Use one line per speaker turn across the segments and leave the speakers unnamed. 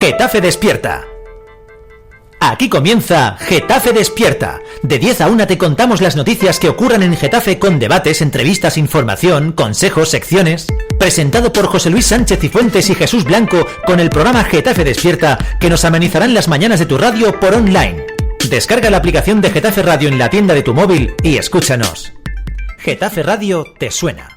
Getafe Despierta. Aquí comienza Getafe Despierta. De 10 a 1 te contamos las noticias que ocurran en Getafe con debates, entrevistas, información, consejos, secciones. Presentado por José Luis Sánchez Cifuentes y Jesús Blanco con el programa Getafe Despierta que nos amenizarán las mañanas de tu radio por online. Descarga la aplicación de Getafe Radio en la tienda de tu móvil y escúchanos. Getafe Radio te suena.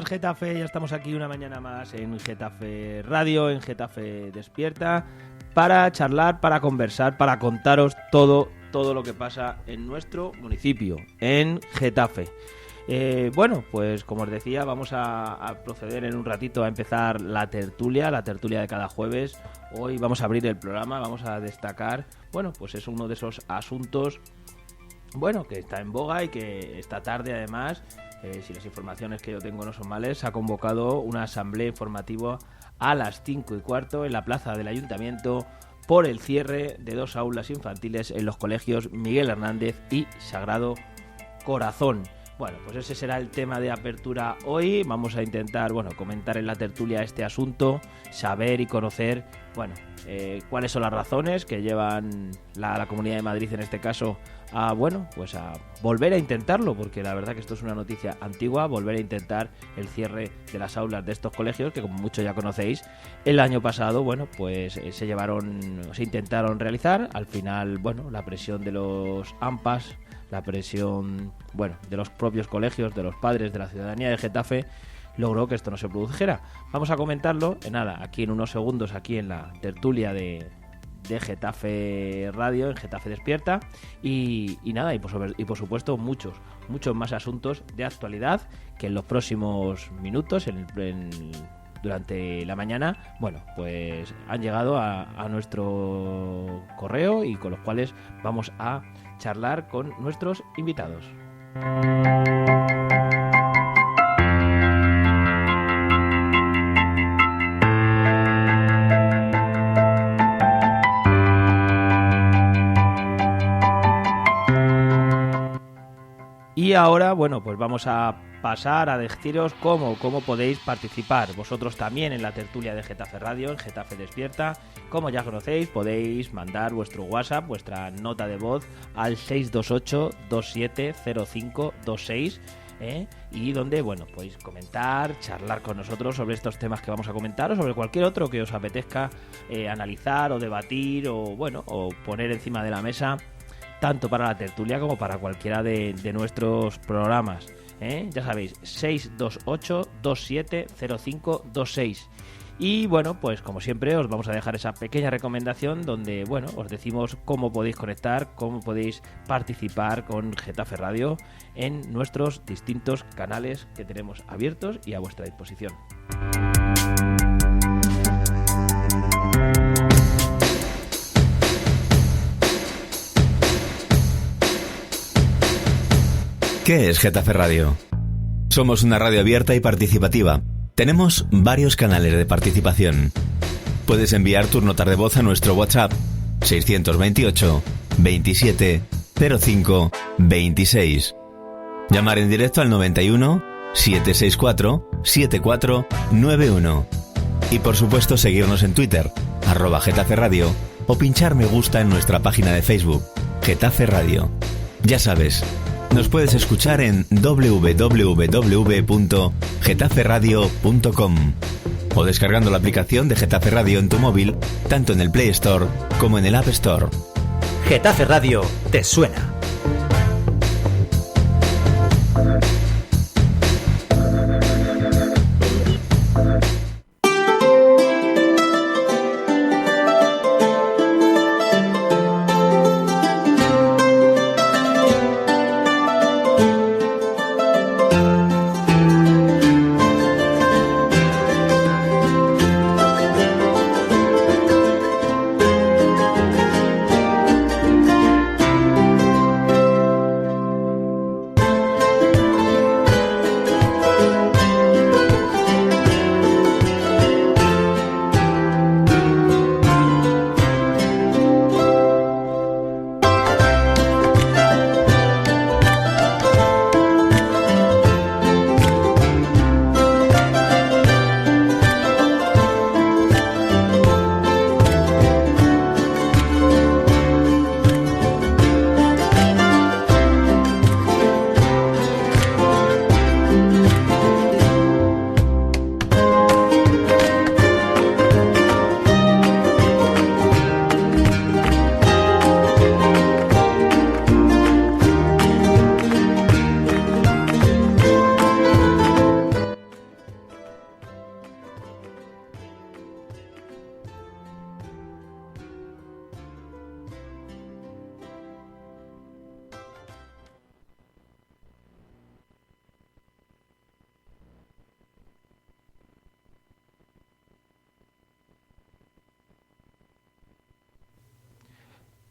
Getafe, ya estamos aquí una mañana más en Getafe Radio, en Getafe Despierta, para charlar, para conversar, para contaros todo lo que pasa en nuestro municipio, en Getafe. Bueno, pues como os decía, vamos a proceder en un ratito a empezar la tertulia de cada jueves. Hoy vamos a abrir el programa, vamos a destacar, bueno, pues es uno de esos asuntos, bueno, que está en boga y que esta tarde además, si las informaciones que yo tengo no son males, se ha convocado una asamblea informativa a las 5:15 en la plaza del Ayuntamiento por el cierre de 2 aulas infantiles en los colegios Miguel Hernández y Sagrado Corazón. Bueno, pues ese será el tema de apertura hoy. Vamos a intentar, bueno, comentar en la tertulia este asunto, saber y conocer, bueno, cuáles son las razones que llevan la Comunidad de Madrid en este caso a, bueno, pues a volver a intentarlo, porque la verdad que esto es una noticia antigua, volver a intentar el cierre de las aulas de estos colegios que, como muchos ya conocéis, el año pasado, bueno, pues se intentaron realizar. Al final, bueno, la presión de los AMPAs, la presión, bueno, de los propios colegios, de los padres, de la ciudadanía de Getafe, logró que esto no se produjera. Vamos a comentarlo en nada, aquí en unos segundos, aquí en la tertulia de Getafe Radio, en Getafe Despierta, y nada, y por supuesto muchos más asuntos de actualidad que en los próximos minutos, durante la mañana, bueno, pues han llegado a nuestro correo y con los cuales vamos a charlar con nuestros invitados. Y ahora, bueno, pues vamos a pasar a deciros cómo podéis participar vosotros también en la tertulia de Getafe Radio, en Getafe Despierta. Como ya conocéis, podéis mandar vuestro WhatsApp, vuestra nota de voz al 628-270526, y donde, bueno, podéis comentar, charlar con nosotros sobre estos temas que vamos a comentar o sobre cualquier otro que os apetezca analizar o debatir o, bueno, o poner encima de la mesa, tanto para la tertulia como para cualquiera de nuestros programas. Ya sabéis, 628-270526. Y bueno, pues como siempre os vamos a dejar esa pequeña recomendación donde, bueno, os decimos cómo podéis conectar, cómo podéis participar con Getafe Radio en nuestros distintos canales que tenemos abiertos y a vuestra disposición.
¿Qué es Getafe Radio? Somos una radio abierta y participativa. Tenemos varios canales de participación. Puedes enviar tus notas de voz a nuestro WhatsApp 628 27 05 26. Llamar en directo al 91 764 7491. Y por supuesto seguirnos en Twitter, @Getafe Radio, o pinchar me gusta en nuestra página de Facebook, Getafe Radio. Ya sabes, nos puedes escuchar en www.getaferadio.com o descargando la aplicación de Getafe Radio en tu móvil, tanto en el Play Store como en el App Store.
Getafe Radio te suena.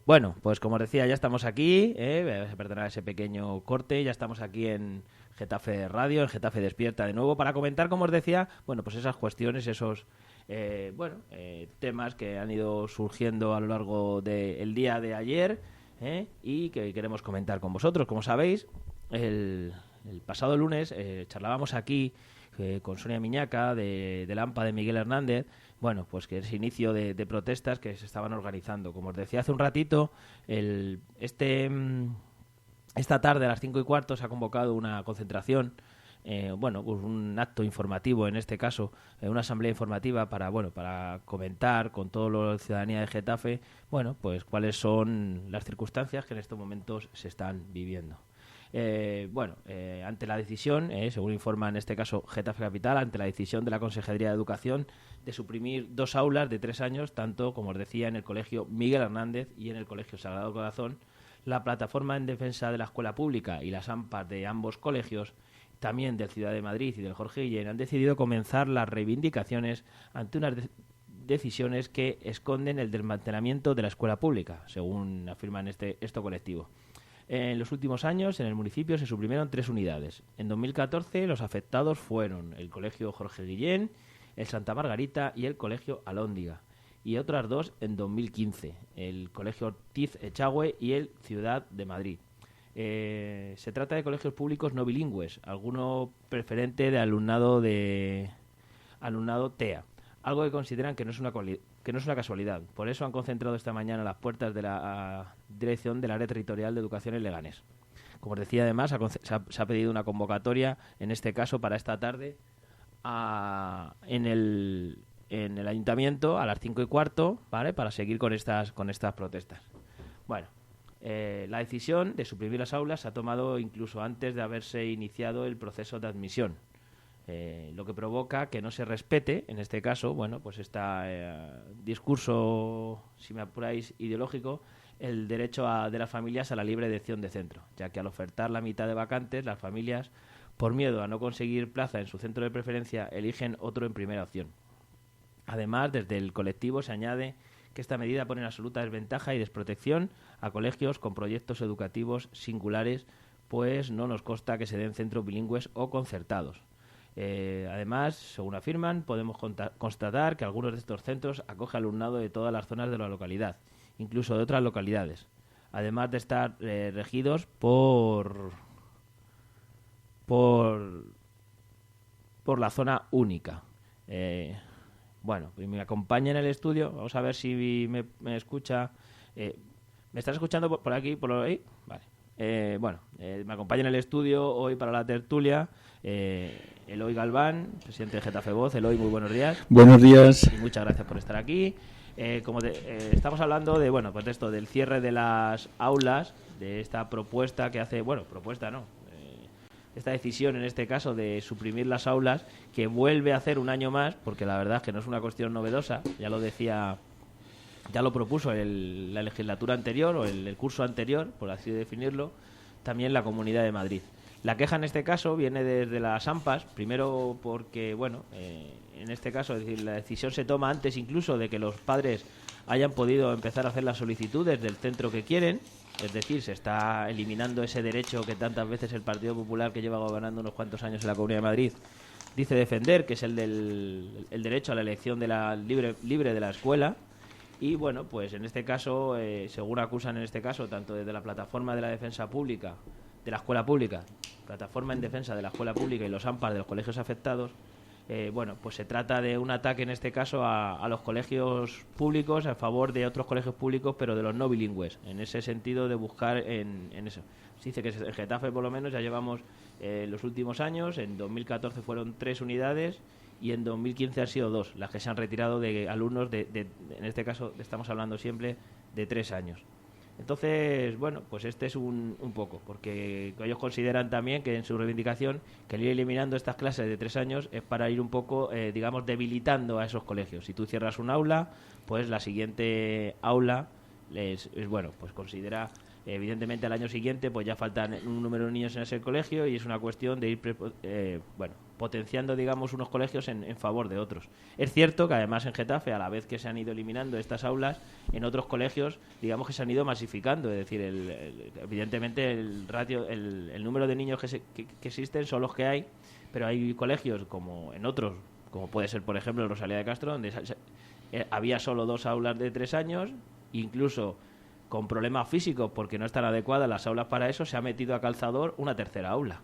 Bueno, pues como os decía, ya estamos aquí, perdonar ese pequeño corte, ya estamos aquí en Getafe Radio, en Getafe Despierta de nuevo, para comentar, como os decía, bueno, pues esas cuestiones, esos temas que han ido surgiendo a lo largo del día de ayer y que queremos comentar con vosotros. Como sabéis, el pasado lunes charlábamos aquí con Sonia Miñaca del AMPA de Miguel Hernández, bueno, pues que es inicio de protestas que se estaban organizando. Como os decía hace un ratito, esta tarde a las 5:15 se ha convocado una concentración, pues un acto informativo, en este caso, una asamblea informativa para comentar con toda la ciudadanía de Getafe, bueno, pues cuáles son las circunstancias que en estos momentos se están viviendo. Ante la decisión, según informa en este caso Getafe Capital, ante la decisión de la Consejería de Educación de suprimir 2 aulas de 3 años, tanto, como os decía, en el Colegio Miguel Hernández y en el Colegio Sagrado Corazón, la Plataforma en Defensa de la Escuela Pública y las AMPAs de ambos colegios, también del Ciudad de Madrid y del Jorge Guillén, han decidido comenzar las reivindicaciones ante unas decisiones que esconden el desmantelamiento de la escuela pública, según afirman este colectivo. En los últimos años, en el municipio se suprimieron 3 unidades. En 2014 los afectados fueron el Colegio Jorge Guillén, el Santa Margarita y el Colegio Alhóndiga. Y otras 2 en 2015, el Colegio Ortiz Echagüe y el Ciudad de Madrid. Se trata de colegios públicos no bilingües, alguno preferente de alumnado TEA, algo que consideran que no es una casualidad. Por eso han concentrado esta mañana las puertas de la dirección del área territorial de educación en Leganés. Como os decía, además, se ha pedido una convocatoria, en este caso para esta tarde, en el ayuntamiento a las 5:15, ¿vale?, para seguir con estas protestas. Bueno, la decisión de suprimir las aulas se ha tomado incluso antes de haberse iniciado el proceso de admisión. Lo que provoca que no se respete, en este caso, bueno, pues este discurso, si me apuráis, ideológico, el derecho de las familias a la libre elección de centro, ya que al ofertar la mitad de vacantes, las familias, por miedo a no conseguir plaza en su centro de preferencia, eligen otro en primera opción. Además, desde el colectivo se añade que esta medida pone en absoluta desventaja y desprotección a colegios con proyectos educativos singulares, pues no nos consta que se den centros bilingües o concertados. Además, según afirman, podemos constatar que algunos de estos centros acogen alumnado de todas las zonas de la localidad, incluso de otras localidades, además de estar regidos por la zona única. Me acompaña en el estudio, vamos a ver si me escucha. ¿Me estás escuchando por aquí, por ahí? Vale. Me acompaña en el estudio hoy para la tertulia Eloy Galván, presidente de Getafe Voz. Eloy, muy buenos días.
Buenos días.
Y muchas gracias por estar aquí. Estamos hablando de esto, del cierre de las aulas, de esta propuesta que hace, esta decisión en este caso de suprimir las aulas, que vuelve a hacer un año más, porque la verdad es que no es una cuestión novedosa, ya lo propuso la legislatura anterior o el curso anterior, por así definirlo, también la Comunidad de Madrid. La queja en este caso viene desde las AMPAs, primero porque, en este caso, es decir, la decisión se toma antes incluso de que los padres hayan podido empezar a hacer las solicitudes del centro que quieren, es decir, se está eliminando ese derecho que tantas veces el Partido Popular, que lleva gobernando unos cuantos años en la Comunidad de Madrid, dice defender, que es el derecho a la elección de la libre de la escuela. Y bueno, pues en este caso, según acusan en este caso, tanto desde la Plataforma de la Defensa Pública, de la Escuela Pública, Plataforma en Defensa de la Escuela Pública y los AMPAs de los colegios afectados, pues se trata de un ataque en este caso a los colegios públicos a favor de otros colegios públicos, pero de los no bilingües, en ese sentido de buscar en eso. Se dice que en Getafe por lo menos ya llevamos los últimos años, en 2014 fueron 3 unidades y en 2015 han sido 2 las que se han retirado de alumnos en este caso estamos hablando siempre de 3 años. Entonces, pues este es un poco, porque ellos consideran también que en su reivindicación que el ir eliminando estas clases de 3 años es para ir un poco, debilitando a esos colegios. Si tú cierras un aula, pues la siguiente aula pues considera, evidentemente al año siguiente pues ya faltan un número de niños en ese colegio y es una cuestión de ir potenciando, digamos, unos colegios en favor de otros. Es cierto que además en Getafe, a la vez que se han ido eliminando estas aulas, en otros colegios, digamos que se han ido masificando, es decir, evidentemente el ratio, el número de niños que existen son los que hay, pero hay colegios como en otros, como puede ser, por ejemplo, el Rosalía de Castro, donde había solo 2 aulas de 3 años, incluso con problemas físicos porque no están adecuadas las aulas para eso, se ha metido a calzador una tercera aula,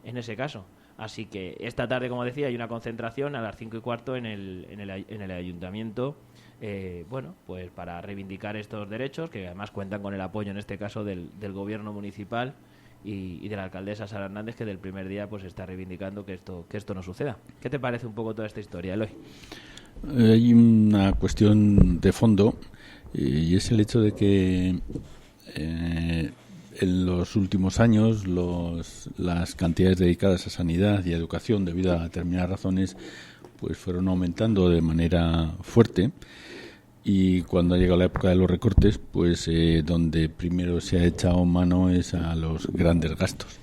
en ese caso. Así que esta tarde, como decía, hay una concentración a las 5:15 en el ayuntamiento, bueno, pues para reivindicar estos derechos, que además cuentan con el apoyo, en este caso, del gobierno municipal y de la alcaldesa Sara Hernández, que del primer día pues está reivindicando que esto no suceda. ¿Qué te parece un poco toda esta historia, Eloy?
Hay una cuestión de fondo, y es el hecho de que en los últimos años las cantidades dedicadas a sanidad y a educación, debido a determinadas razones, pues fueron aumentando de manera fuerte, y cuando ha llegado la época de los recortes, pues donde primero se ha echado mano es a los grandes gastos.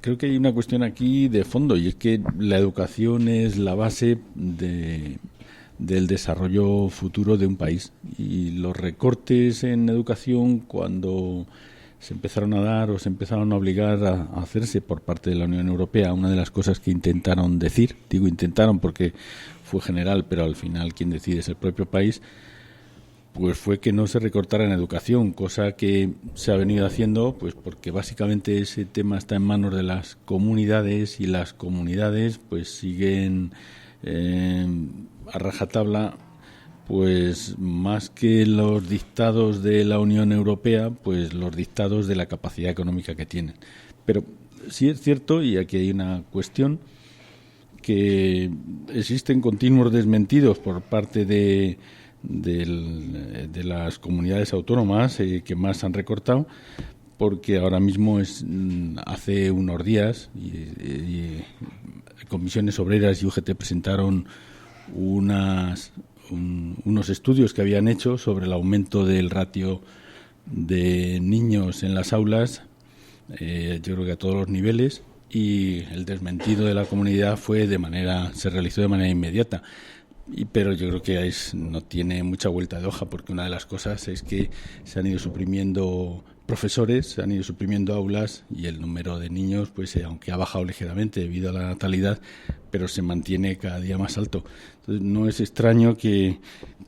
Creo que hay una cuestión aquí de fondo, y es que la educación es la base del desarrollo futuro de un país, y los recortes en educación, cuando se empezaron a dar o se empezaron a obligar a hacerse por parte de la Unión Europea, una de las cosas que intentaron decir, digo intentaron porque fue general, pero al final quien decide es el propio país, pues fue que no se recortara en educación, cosa que se ha venido haciendo pues porque básicamente ese tema está en manos de las comunidades, y las comunidades pues siguen a rajatabla, pues más que los dictados de la Unión Europea, pues los dictados de la capacidad económica que tienen. Pero sí es cierto, y aquí hay una cuestión, que existen continuos desmentidos por parte de las comunidades autónomas que más han recortado, porque ahora mismo hace unos días y Comisiones Obreras y UGT presentaron unos estudios que habían hecho sobre el aumento del ratio de niños en las aulas, yo creo que a todos los niveles, y el desmentido de la comunidad se realizó de manera inmediata. Pero yo creo que no tiene mucha vuelta de hoja, porque una de las cosas es que se han ido suprimiendo profesores, se han ido suprimiendo aulas, y el número de niños, pues aunque ha bajado ligeramente debido a la natalidad, pero se mantiene cada día más alto. Entonces no es extraño que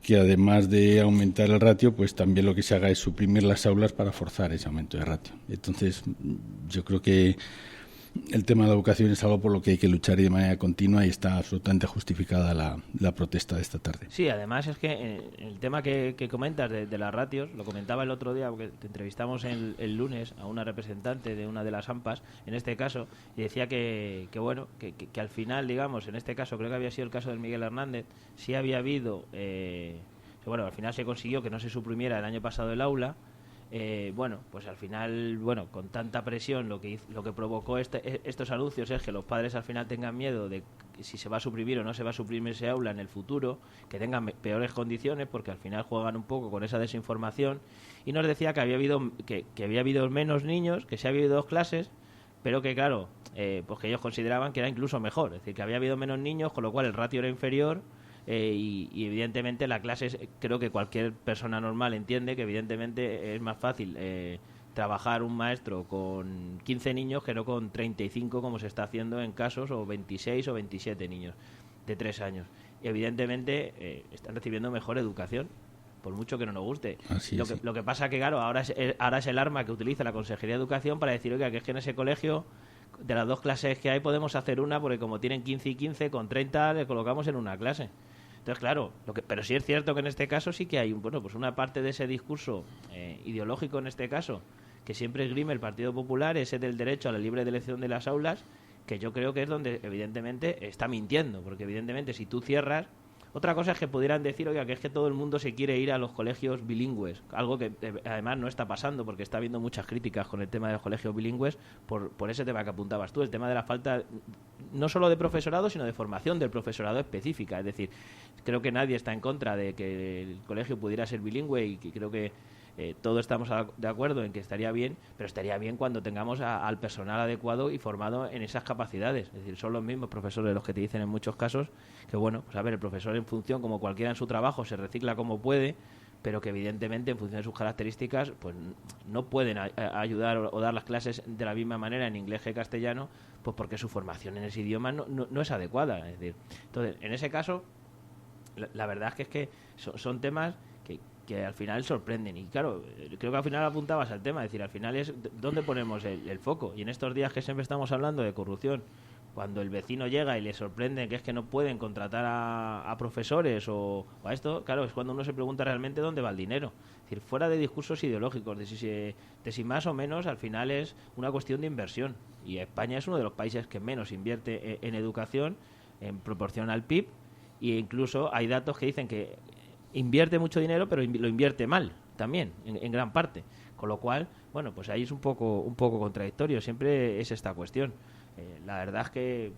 además de aumentar el ratio, pues también lo que se haga es suprimir las aulas para forzar ese aumento de ratio. Entonces yo creo que el tema de la educación es algo por lo que hay que luchar, y de manera continua, y está absolutamente justificada la protesta de esta tarde.
Sí, además es que el tema que comentas de las ratios, lo comentaba el otro día, porque te entrevistamos el lunes a una representante de una de las AMPAs, en este caso, y decía que al final, digamos, en este caso, creo que había sido el caso del Miguel Hernández, sí había habido, al final se consiguió que no se suprimiera el año pasado el aula. Pues al final, con tanta presión, lo que provocó estos anuncios es que los padres al final tengan miedo de si se va a suprimir o no se va a suprimir ese aula en el futuro, que tengan peores condiciones, porque al final juegan un poco con esa desinformación. Y nos decía que había habido menos niños, que se había habido 2 clases, pero que claro, pues que ellos consideraban que era incluso mejor, es decir, que había habido menos niños, con lo cual el ratio era inferior. Y evidentemente la clase, creo que cualquier persona normal entiende que evidentemente es más fácil trabajar un maestro con 15 niños que no con 35, como se está haciendo en casos, o 26 o 27 niños de 3 años. Y evidentemente están recibiendo mejor educación, por mucho que no nos guste. Lo que pasa que, claro, ahora es el arma que utiliza la Consejería de Educación para decir, oiga, que es que en ese colegio, de las 2 clases que hay, podemos hacer una, porque como tienen 15 y 15, con 30 le colocamos en una clase. Entonces, claro, pero sí es cierto que en este caso sí que hay una parte de ese discurso ideológico, en este caso, que siempre esgrime el Partido Popular, ese del derecho a la libre elección de las aulas, que yo creo que es donde evidentemente está mintiendo, porque evidentemente si tú cierras. Otra cosa es que pudieran decir, oiga, que es que todo el mundo se quiere ir a los colegios bilingües, algo que además no está pasando, porque está habiendo muchas críticas con el tema de los colegios bilingües por ese tema que apuntabas tú, el tema de la falta no solo de profesorado, sino de formación del profesorado específica. Es decir, creo que nadie está en contra de que el colegio pudiera ser bilingüe, y que creo que todos estamos de acuerdo en que estaría bien, pero estaría bien cuando tengamos al personal adecuado y formado en esas capacidades. Es decir, son los mismos profesores los que te dicen en muchos casos que, bueno, pues a ver, el profesor en función, como cualquiera en su trabajo, se recicla como puede, pero que evidentemente en función de sus características pues no pueden ayudar o dar las clases de la misma manera en inglés que castellano, pues porque su formación en ese idioma no es adecuada. Es decir, entonces, en ese caso, la verdad es que son temas que al final sorprenden. Y claro, creo que al final apuntabas al tema, es decir, al final es dónde ponemos el foco. Y en estos días que siempre estamos hablando de corrupción, cuando el vecino llega y le sorprende que es que no pueden contratar a profesores o a esto, claro, es cuando uno se pregunta realmente dónde va el dinero. Es decir, fuera de discursos ideológicos, de si más o menos, al final es una cuestión de inversión. Y España es uno de los países que menos invierte en educación en proporción al PIB, e incluso hay datos que dicen que invierte mucho dinero, pero lo invierte mal también, en gran parte. Con lo cual, bueno, pues ahí es un poco contradictorio. Siempre es esta cuestión. La verdad es que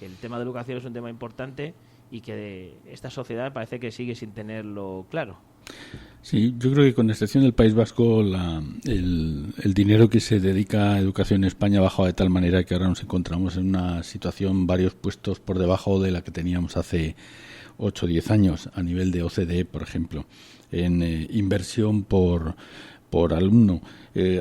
el tema de educación es un tema importante y que esta sociedad parece que sigue sin tenerlo claro.
Sí, yo creo que con excepción del País Vasco, el dinero que se dedica a educación en España ha bajado de tal manera que ahora nos encontramos en una situación varios puestos por debajo de la que teníamos hace 8 o 10 años a nivel de OCDE, por ejemplo, en inversión por alumno.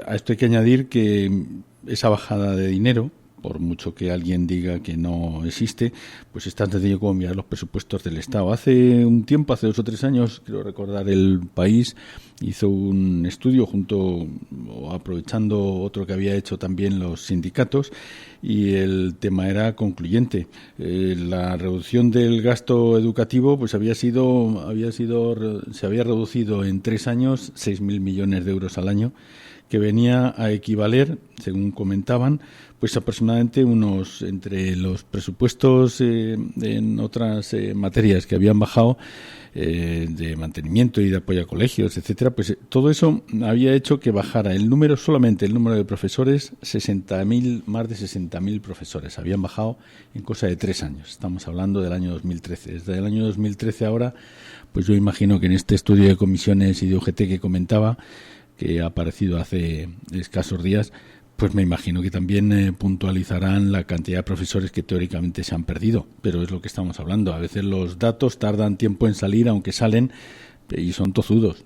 A esto hay que añadir que esa bajada de dinero, por mucho que alguien diga que no existe, pues es tan sencillo como mirar los presupuestos del Estado. Hace un tiempo, hace 2 o 3 años, creo recordar, El País hizo un estudio aprovechando otro que había hecho también los sindicatos, y el tema era concluyente. La reducción del gasto educativo pues se había reducido en 3 años 6.000 millones de euros al año, que venía a equivaler, según comentaban, pues aproximadamente entre los presupuestos en otras materias que habían bajado, de mantenimiento y de apoyo a colegios, etcétera, pues todo eso había hecho que bajara solamente el número de profesores, más de 60.000 profesores. Habían bajado en cosa de 3 años. Estamos hablando del año 2013. Desde el año 2013 ahora, pues yo imagino que en este estudio de comisiones y de UGT que comentaba, que ha aparecido hace escasos días, pues me imagino que también puntualizarán la cantidad de profesores que teóricamente se han perdido. Pero es lo que estamos hablando. A veces los datos tardan tiempo en salir, aunque salen, y son tozudos.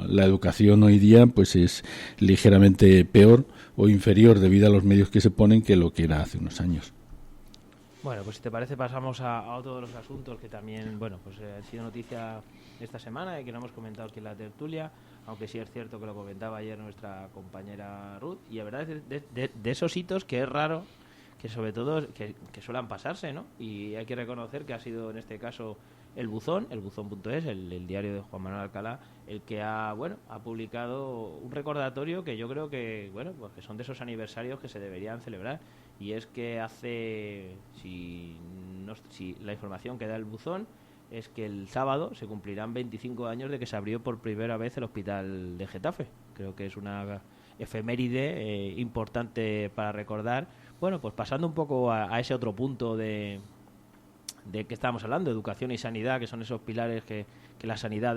La educación hoy día pues es ligeramente peor o inferior debido a los medios que se ponen que lo que era hace unos años.
Bueno, pues si te parece pasamos a otro de los asuntos que también, bueno, pues ha sido noticia esta semana y que no hemos comentado aquí en la tertulia, aunque sí es cierto que lo comentaba ayer nuestra compañera Ruth, y la verdad es de esos hitos que es raro que sobre todo que suelan pasarse, ¿no? Y hay que reconocer que ha sido en este caso el buzón.es, el diario de Juan Manuel Alcalá, el que ha publicado un recordatorio que yo creo que, bueno, pues que son de esos aniversarios que se deberían celebrar. Y es que si la información que da el buzón es que el sábado se cumplirán 25 años de que se abrió por primera vez el hospital de Getafe. Creo que es una efeméride importante para recordar. Bueno, pues pasando un poco a ese otro punto de que estábamos hablando, educación y sanidad, que son esos pilares que la sanidad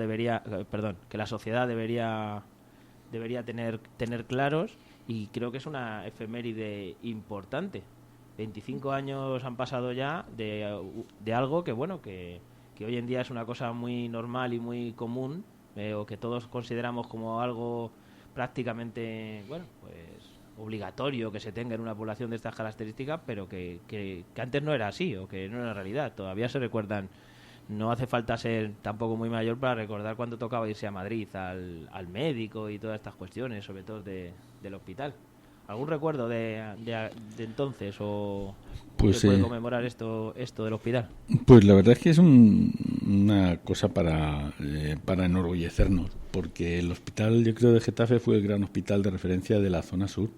que la sociedad debería tener claros. Y creo que es una efeméride importante. 25 años han pasado ya de algo que, bueno, que hoy en día es una cosa muy normal y muy común, o que todos consideramos como algo prácticamente, bueno, pues obligatorio que se tenga en una población de estas características, pero que antes no era así, o que no era realidad. Todavía se recuerdan. No hace falta ser tampoco muy mayor para recordar cuando tocaba irse a Madrid al médico y todas estas cuestiones, sobre todo del hospital. ¿Algún recuerdo de entonces o
pues,
se puede conmemorar esto del hospital?
Pues la verdad es que es una cosa para enorgullecernos, porque el hospital, yo creo, de Getafe fue el gran hospital de referencia de la zona sur.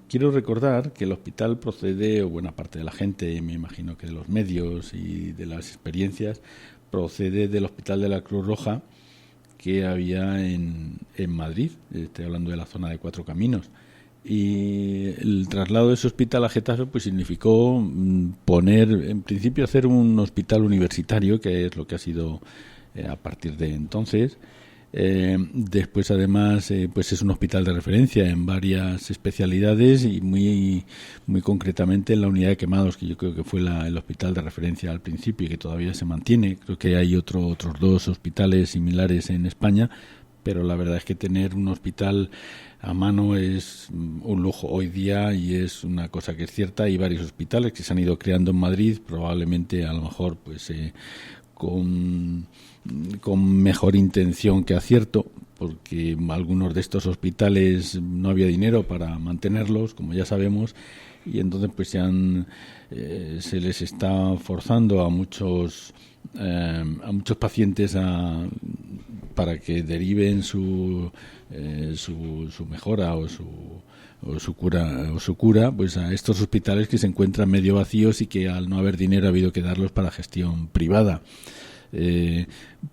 Quiero recordar que el hospital procede, o buena parte de la gente, me imagino que de los medios y de las experiencias, procede del hospital de la Cruz Roja que había en Madrid. Estoy hablando de la zona de Cuatro Caminos. Y el traslado de ese hospital a Getafe pues significó en principio hacer un hospital universitario, que es lo que ha sido a partir de entonces. Después, además, pues es un hospital de referencia en varias especialidades y muy concretamente en la unidad de quemados, que yo creo que fue el hospital de referencia al principio y que todavía se mantiene. Creo que hay otros 2 hospitales similares en España, pero la verdad es que tener un hospital a mano es un lujo hoy día y es una cosa que es cierta. Hay varios hospitales que se han ido creando en Madrid, probablemente a lo mejor pues con mejor intención que acierto, porque algunos de estos hospitales no había dinero para mantenerlos, como ya sabemos, y entonces pues se les está forzando a muchos pacientes para que deriven su mejora o su cura pues a estos hospitales que se encuentran medio vacíos y que al no haber dinero ha habido que darlos para gestión privada.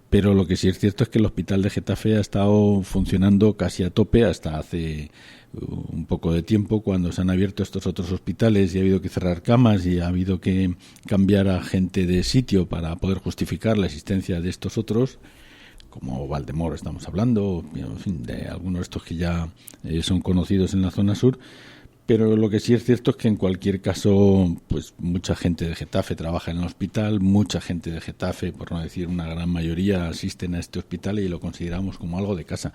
Pero lo que sí es cierto es que el hospital de Getafe ha estado funcionando casi a tope hasta hace un poco de tiempo, cuando se han abierto estos otros hospitales y ha habido que cerrar camas y ha habido que cambiar a gente de sitio para poder justificar la existencia de estos otros, como Valdemoro estamos hablando, en fin, de algunos de estos que ya son conocidos en la zona sur. Pero lo que sí es cierto es que en cualquier caso, pues mucha gente de Getafe trabaja en el hospital, mucha gente de Getafe, por no decir una gran mayoría, asisten a este hospital y lo consideramos como algo de casa.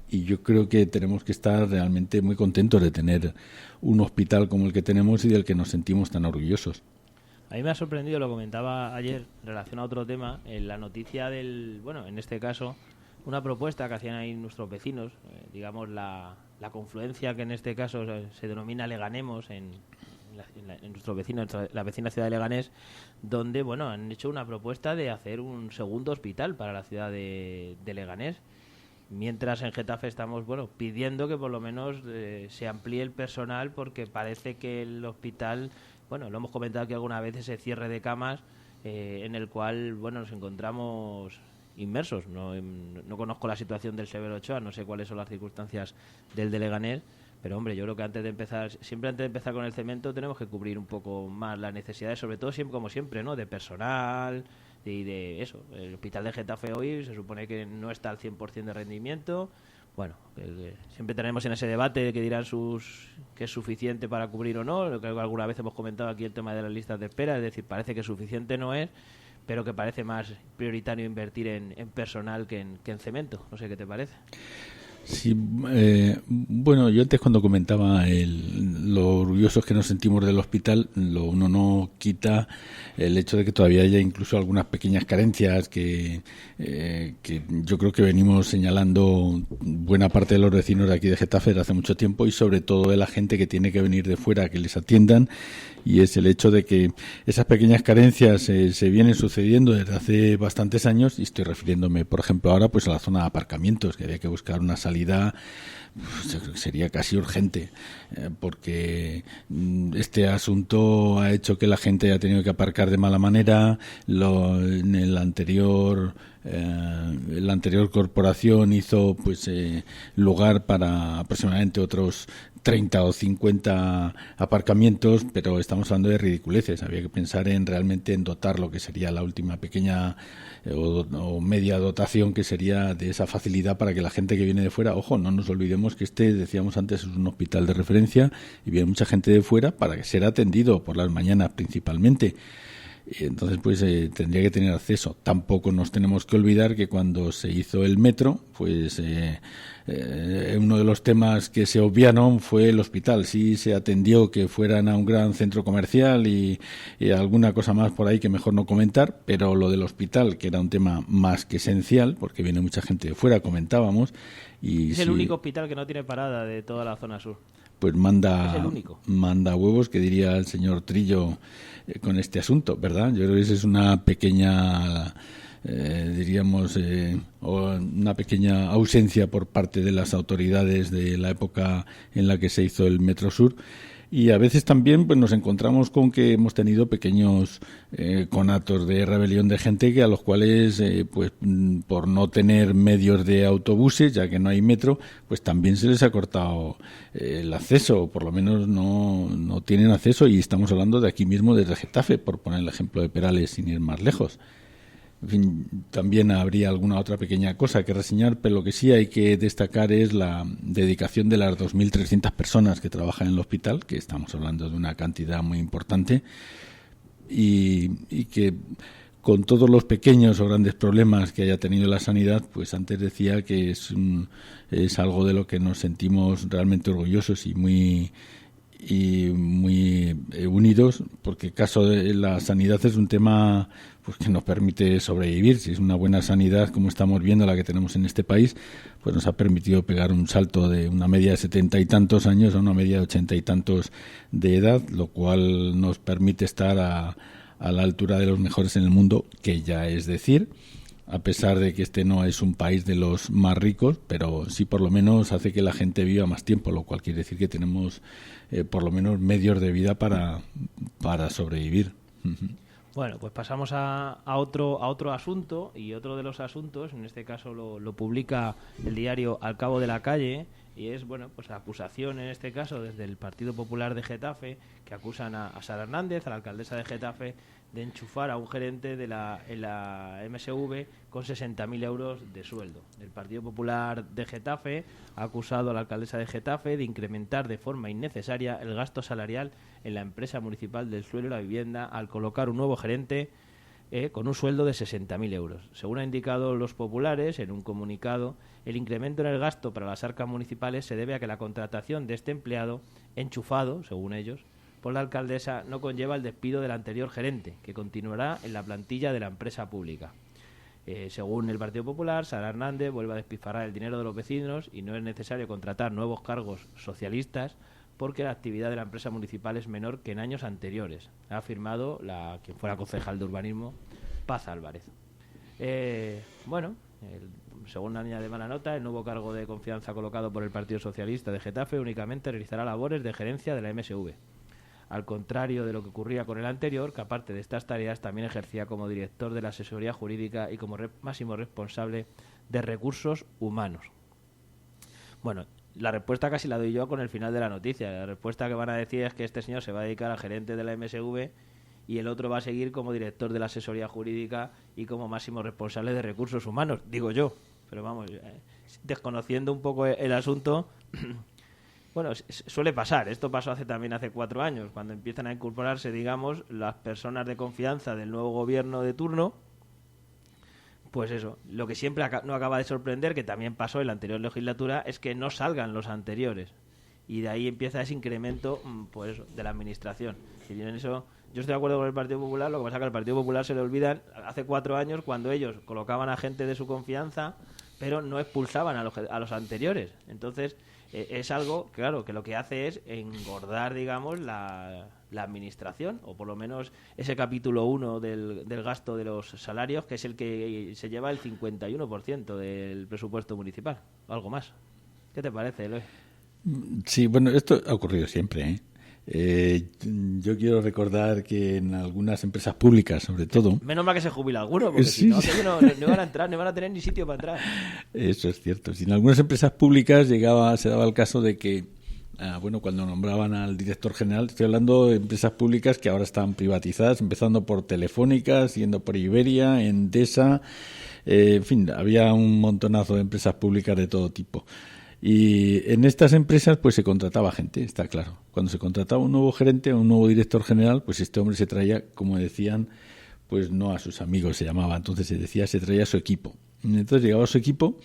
Y yo creo que tenemos que estar realmente muy contentos de tener un hospital como el que tenemos y del que nos sentimos tan orgullosos.
A mí me ha sorprendido, lo comentaba ayer, en relación a otro tema, en la noticia en este caso, una propuesta que hacían ahí nuestros vecinos, digamos la confluencia que en este caso se denomina Leganemos en nuestro vecino, la vecina ciudad de Leganés, donde han hecho una propuesta de hacer un segundo hospital para la ciudad de Leganés, mientras en Getafe estamos pidiendo que por lo menos se amplíe el personal, porque parece que el hospital, lo hemos comentado aquí alguna vez, ese cierre de camas en el cual nos encontramos inmersos. No conozco la situación del Severo Ochoa, no sé cuáles son las circunstancias del de Leganés, pero hombre, yo creo que antes de empezar con el cemento tenemos que cubrir un poco más las necesidades, sobre todo siempre, como siempre, de personal y de eso. El hospital de Getafe hoy se supone que no está al 100% de rendimiento. Siempre tenemos en ese debate que dirán que es suficiente para cubrir o no. Creo que alguna vez hemos comentado aquí el tema de las listas de espera, es decir, parece que suficiente no es, pero que parece más prioritario invertir en personal que en cemento. No sé qué te parece.
Sí, yo antes cuando comentaba lo orgullosos que nos sentimos del hospital, uno no quita el hecho de que todavía haya incluso algunas pequeñas carencias que yo creo que venimos señalando buena parte de los vecinos de aquí de Getafe desde hace mucho tiempo, y sobre todo de la gente que tiene que venir de fuera a que les atiendan, y es el hecho de que esas pequeñas carencias se vienen sucediendo desde hace bastantes años, y estoy refiriéndome, por ejemplo, ahora pues a la zona de aparcamientos, que había que buscar una salida, yo creo que sería casi urgente, porque este asunto ha hecho que la gente haya tenido que aparcar de mala manera. En la anterior corporación hizo lugar para aproximadamente otros 30 o 50 aparcamientos, pero estamos hablando de ridiculeces. Había que pensar realmente en dotar lo que sería la última pequeña o media dotación, que sería de esa facilidad para que la gente que viene de fuera, ojo, no nos olvidemos que decíamos antes, es un hospital de referencia y viene mucha gente de fuera para ser atendido por las mañanas principalmente. Entonces, tendría que tener acceso. Tampoco nos tenemos que olvidar que cuando se hizo el metro, uno de los temas que se obviaron fue el hospital. Sí se atendió que fueran a un gran centro comercial y alguna cosa más por ahí que mejor no comentar, pero lo del hospital, que era un tema más que esencial, porque viene mucha gente de fuera, comentábamos.
Es el único hospital que no tiene parada de toda la zona sur.
Pues manda huevos, que diría el señor Trillo, con este asunto, ¿verdad? Yo creo que esa es una pequeña, una pequeña ausencia por parte de las autoridades de la época en la que se hizo el Metro Sur. Y a veces también nos encontramos con que hemos tenido pequeños conatos de rebelión de gente a los cuales, por no tener medios de autobuses, ya que no hay metro, pues también se les ha cortado el acceso, o por lo menos no tienen acceso, y estamos hablando de aquí mismo desde Getafe, por poner el ejemplo de Perales sin ir más lejos. En fin, también habría alguna otra pequeña cosa que reseñar, pero lo que sí hay que destacar es la dedicación de las 2.300 personas que trabajan en el hospital, que estamos hablando de una cantidad muy importante, y que con todos los pequeños o grandes problemas que haya tenido la sanidad, pues antes decía que es algo de lo que nos sentimos realmente orgullosos y muy unidos, porque el caso de la sanidad es un tema pues que nos permite sobrevivir. Si es una buena sanidad, como estamos viendo la que tenemos en este país, pues nos ha permitido pegar un salto de una media de 70 y tantos años a una media de 80 y tantos de edad, lo cual nos permite estar a la altura de los mejores en el mundo, que ya es decir, a pesar de que este no es un país de los más ricos, pero sí por lo menos hace que la gente viva más tiempo, lo cual quiere decir que tenemos por lo menos medios de vida para sobrevivir.
Bueno, pues pasamos a otro asunto, y otro de los asuntos, en este caso lo publica el diario Al Cabo de la Calle, y es, bueno, pues acusación en este caso desde el Partido Popular de Getafe, que acusan a Sara Hernández, a la alcaldesa de Getafe, de enchufar a un gerente en la MSV con 60.000 euros de sueldo. El Partido Popular de Getafe ha acusado a la alcaldesa de Getafe de incrementar de forma innecesaria el gasto salarial en la empresa municipal del suelo y la vivienda al colocar un nuevo gerente con un sueldo de 60.000 euros. Según han indicado los populares en un comunicado, el incremento en el gasto para las arcas municipales se debe a que la contratación de este empleado, enchufado, según ellos, por la alcaldesa, no conlleva el despido del anterior gerente, que continuará en la plantilla de la empresa pública. Según el Partido Popular, Sara Hernández vuelve a despilfarrar el dinero de los vecinos y no es necesario contratar nuevos cargos socialistas porque la actividad de la empresa municipal es menor que en años anteriores, ha afirmado quien fuera concejal de urbanismo, Paz Álvarez. Según la niña de mala nota, el nuevo cargo de confianza colocado por el Partido Socialista de Getafe únicamente realizará labores de gerencia de la MSV, al contrario de lo que ocurría con el anterior, que aparte de estas tareas también ejercía como director de la asesoría jurídica y como máximo responsable de recursos humanos. Bueno, la respuesta casi la doy yo con el final de la noticia. La respuesta que van a decir es que este señor se va a dedicar a gerente de la MSV y el otro va a seguir como director de la asesoría jurídica y como máximo responsable de recursos humanos, digo yo. Pero vamos, desconociendo un poco el asunto, bueno, suele pasar. Esto pasó también hace 4 años, cuando empiezan a incorporarse, digamos, las personas de confianza del nuevo gobierno de turno. Pues eso, lo que siempre no acaba de sorprender, que también pasó en la anterior legislatura, es que no salgan los anteriores. Y de ahí empieza ese incremento, pues eso, de la administración. Y en eso yo estoy de acuerdo con el Partido Popular. Lo que pasa es que al Partido Popular se le olvidan hace 4 años cuando ellos colocaban a gente de su confianza, pero no expulsaban a los anteriores. Entonces es algo, claro, que lo que hace es engordar, digamos, la administración, o por lo menos ese capítulo 1 del gasto de los salarios, que es el que se lleva el 51% del presupuesto municipal, o algo más. ¿Qué te parece, Eloy?
Sí, bueno, esto ha ocurrido siempre, ¿eh? Yo quiero recordar que en algunas empresas públicas, sobre todo... Menos mal que se jubila alguno, porque sí, si no, sí. No van a entrar, no van a tener ni sitio para entrar. Eso es cierto. Si en algunas empresas públicas se daba el caso de que, cuando nombraban al director general, estoy hablando de empresas públicas que ahora están privatizadas, empezando por Telefónica, siguiendo por Iberia, Endesa, en fin, había un montonazo de empresas públicas de todo tipo. Y en estas empresas pues se contrataba gente, está claro. Cuando se contrataba un nuevo gerente o un nuevo director general, pues este hombre se traía, como decían, pues no a sus amigos se llamaba, entonces se decía, se traía a su equipo. Entonces llegaba a su equipo,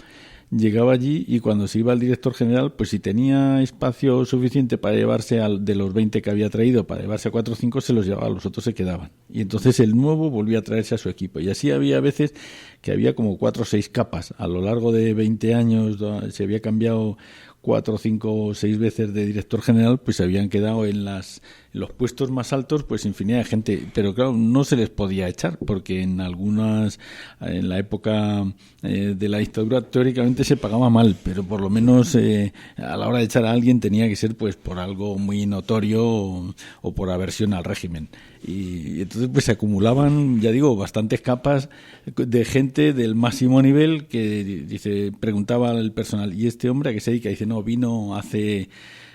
llegaba allí y cuando se iba el director general, pues si tenía espacio suficiente para llevarse de los 20 que había traído, para llevarse a 4 o 5, se los llevaba, los otros se quedaban. Y entonces el nuevo volvía a traerse a su equipo. Y así había veces que había como 4 o 6 capas. A lo largo de 20 años se había cambiado 4, 5 o 6 veces de director general, pues se habían quedado en los puestos más altos, pues infinidad de gente. Pero claro, no se les podía echar, porque en la época de la dictadura, teóricamente se pagaba mal, pero por lo menos a la hora de echar a alguien tenía que ser pues por algo muy notorio o por aversión al régimen. Y entonces pues se acumulaban, ya digo, bastantes capas de gente del máximo nivel que preguntaba al personal, ¿y este hombre a qué se dedica? Dice, no, vino hace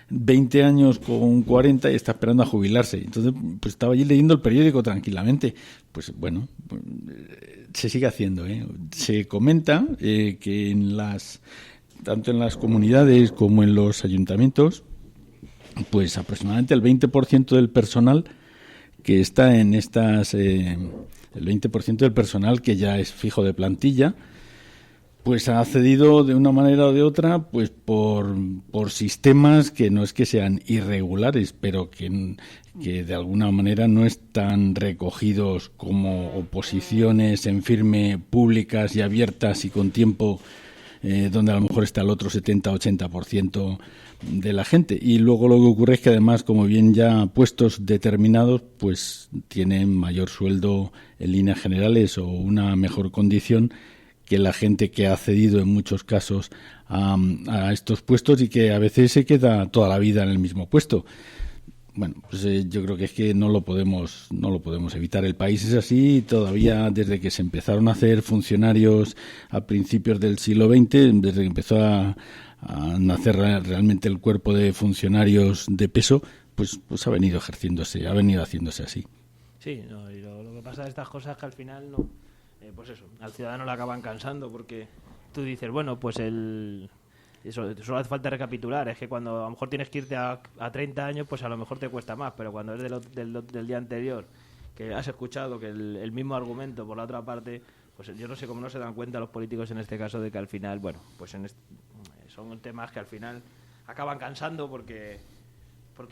20 años con 40 y está esperando a jubilarse. Entonces, pues estaba allí leyendo el periódico tranquilamente. Pues bueno, se sigue haciendo, ¿eh? Se comenta que tanto en las comunidades como en los ayuntamientos, pues aproximadamente el 20% del personal que está en estas, el 20% del personal que ya es fijo de plantilla, pues ha accedido de una manera o de otra, pues por sistemas que no es que sean irregulares, pero que de alguna manera no están recogidos como oposiciones en firme, públicas y abiertas y con tiempo, donde a lo mejor está el otro 70-80% de la gente. Y luego lo que ocurre es que además, como bien ya puestos determinados, pues tienen mayor sueldo en líneas generales o una mejor condición que la gente que ha accedido en muchos casos a estos puestos y que a veces se queda toda la vida en el mismo puesto. Bueno, pues yo creo que es que no lo podemos evitar. El país es así y todavía desde que se empezaron a hacer funcionarios a principios del siglo XX, desde que empezó a nacer realmente el cuerpo de funcionarios de peso, pues ha venido haciéndose así.
Sí, no, y lo que pasa de estas cosas es que al final no, pues eso, al ciudadano le acaban cansando porque tú dices, bueno, pues eso solo hace falta recapitular, es que cuando a lo mejor tienes que irte a 30 años, pues a lo mejor te cuesta más, pero cuando es del día anterior, que has escuchado que el mismo argumento por la otra parte, pues yo no sé cómo no se dan cuenta los políticos en este caso de que al final, bueno, pues son temas que al final acaban cansando porque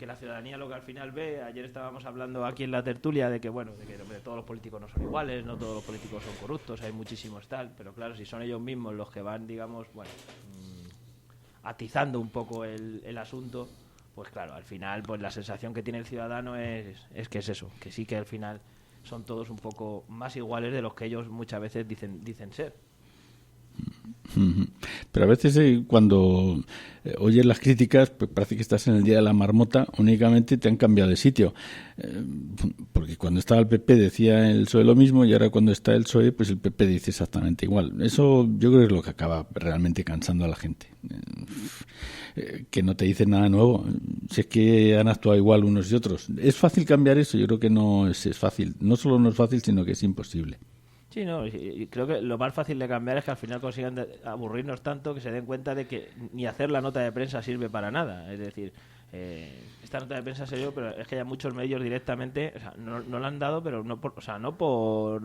la ciudadanía lo que al final ve, ayer estábamos hablando aquí en la tertulia de que, bueno, de que todos los políticos no son iguales, no todos los políticos son corruptos, hay muchísimos tal, pero claro, si son ellos mismos los que van, digamos, bueno, atizando un poco el asunto, pues claro, al final pues la sensación que tiene el ciudadano es que es eso, que sí que al final son todos un poco más iguales de los que ellos muchas veces dicen ser.
Pero a veces cuando oyes las críticas, pues parece que estás en el día de la marmota, únicamente te han cambiado de sitio. Porque cuando estaba el PP decía el PSOE lo mismo y ahora cuando está el PSOE, pues el PP dice exactamente igual. Eso yo creo que es lo que acaba realmente cansando a la gente. Que no te dicen nada nuevo. Si es que han actuado igual unos y otros. ¿Es fácil cambiar eso? Yo creo que no es fácil. No solo no es fácil, sino que es imposible.
Sí, no, y creo que lo más fácil de cambiar es que al final consigan aburrirnos tanto que se den cuenta de que ni hacer la nota de prensa sirve para nada. Es decir, esta nota de prensa se dio, pero es que ya muchos medios directamente, o sea, no la han dado, pero no por